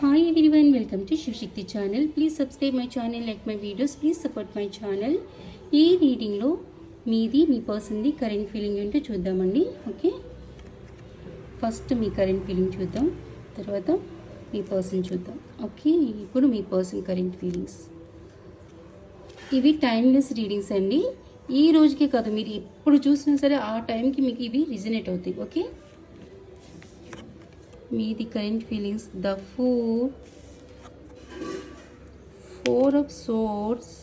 Hi everyone, welcome to Shivshakti channel. Please subscribe my channel, like my videos, please support my channel. ఈ రీడింగ్లో మీది మీ పర్సన్ది current feeling ఏంటో చూద్దామండి. Okay, first మీ current feeling చూద్దాం, తర్వాత మీ person చూద్దాం. Okay, ఇప్పుడు మీ person current feelings. ఇవి timeless readings అండి. ఈ రోజుకే కాదు, మీరు ఎప్పుడు చూసినా సరే ఆ టైంకి మీకు ఇవి రిజనేట్ అవుతాయి. ఓకే, మీది current feelings. The four of swords,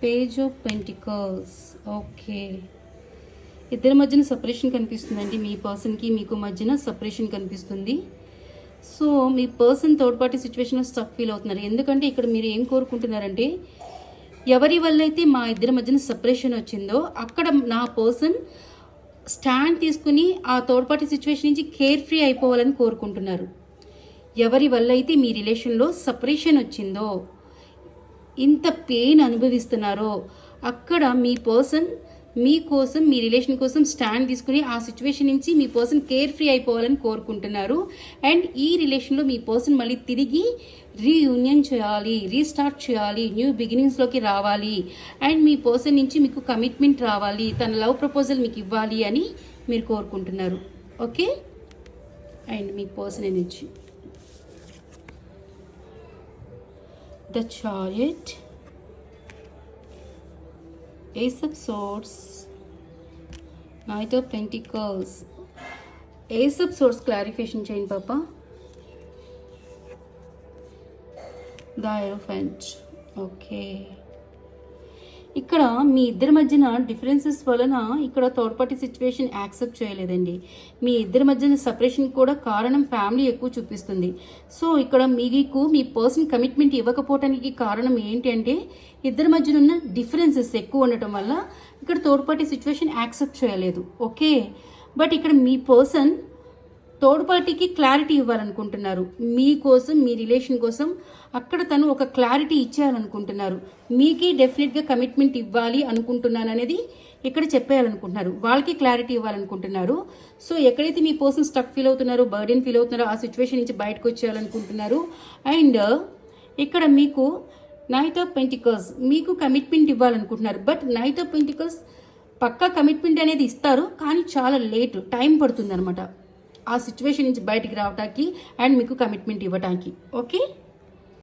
page of pentacles. Okay, ఇద్దరి మధ్యన సపరేషన్ కనిపిస్తుందండి. మీ పర్సన్కి మీకు మధ్యన సపరేషన్ కనిపిస్తుంది. సో మీ పర్సన్ థర్డ్ పార్టీ సిచ్యువేషన్లో స్టక్ ఫీల్ అవుతున్నారు. ఎందుకంటే ఇక్కడ మీరు ఏం కోరుకుంటున్నారంటే, ఎవరి వల్ల అయితే మా ఇద్దరి మధ్యన సపరేషన్ వచ్చిందో అక్కడ నా పర్సన్ స్టాండ్ తీసుకుని ఆ థర్డ్ పార్టీ సిచ్యువేషన్ నుంచి కేర్ ఫ్రీ అయిపోవాలని కోరుకుంటున్నారు. ఎవరి వల్ల అయితే మీ రిలేషన్లో సపరేషన్ వచ్చిందో, ఇంత పెయిన్ అనుభవిస్తున్నారో అక్కడ మీ పర్సన్ మీకోసం, మీ రిలేషన్ కోసం స్టాండ్ తీసుకుని ఆ సిచ్యువేషన్ నుంచి మీ పర్సన్ కేర్ ఫ్రీ అయిపోవాలని కోరుకుంటున్నారు. అండ్ ఈ రిలేషన్లో మీ పర్సన్ మళ్ళీ తిరిగి రీయూనియన్ చేయాలి, రీస్టార్ట్ చేయాలి, న్యూ బిగినింగ్స్లోకి రావాలి. అండ్ మీ పర్సన్ నుంచి మీకు కమిట్మెంట్ రావాలి, తన లవ్ ప్రపోజల్ మీకు ఇవ్వాలి అని మీరు కోరుకుంటున్నారు. Okay, and me person energy. The chariot, Ace of Swords, Knight of Pentacles. Ace of Swords clarification చేయండి పాపా. The Hierophant. ఓకే, ఇక్కడ మీ ఇద్దరి మధ్యన డిఫరెన్సెస్ వలన ఇక్కడ థర్డ్ పార్టీ సిచ్యువేషన్ యాక్సెప్ట్ చేయలేదండి. మీ ఇద్దరి మధ్యన సపరేషన్ కూడా కారణం ఫ్యామిలీ ఎక్కువ చూపిస్తుంది. సో ఇక్కడ మీకు మీ పర్సన్ కమిట్మెంట్ ఇవ్వకపోవటానికి కారణం ఏంటి అంటే, ఇద్దరి మధ్యన ఉన్న డిఫరెన్సెస్ ఎక్కువ ఉండటం వల్ల ఇక్కడ థర్డ్ పార్టీ సిచ్యువేషన్ యాక్సెప్ట్ చేయలేదు. ఓకే, బట్ ఇక్కడ మీ పర్సన్ థర్డ్ పార్టీకి క్లారిటీ ఇవ్వాలనుకుంటున్నారు. మీకోసం, మీ రిలేషన్ కోసం అక్కడ తను ఒక క్లారిటీ ఇచ్చేయాలనుకుంటున్నారు. మీకే డెఫినెట్గా కమిట్మెంట్ ఇవ్వాలి అనుకుంటున్నాను అనేది ఇక్కడ చెప్పేయాలనుకుంటున్నారు. వాళ్ళకి క్లారిటీ ఇవ్వాలనుకుంటున్నారు. సో ఎక్కడైతే మీ పర్సన్ స్టక్ ఫీల్ అవుతున్నారో, బర్డెన్ ఫీల్ అవుతున్నారో ఆ సిచ్యువేషన్ నుంచి బయటకు వచ్చేయాలనుకుంటున్నారు. అండ్ ఇక్కడ మీకు నైట్ ఆఫ్ పెంటికల్స్, మీకు కమిట్మెంట్ ఇవ్వాలనుకుంటున్నారు. బట్ నైట్ ఆఫ్ పెంటికల్స్ పక్కా కమిట్మెంట్ అనేది ఇస్తారు, కానీ చాలా లేట్ టైం పడుతుంది అనమాట ఆ సిచ్యువేషన్ నుంచి బయటికి రావడానికి అండ్ మీకు కమిట్మెంట్ ఇవ్వడానికి. ఓకే.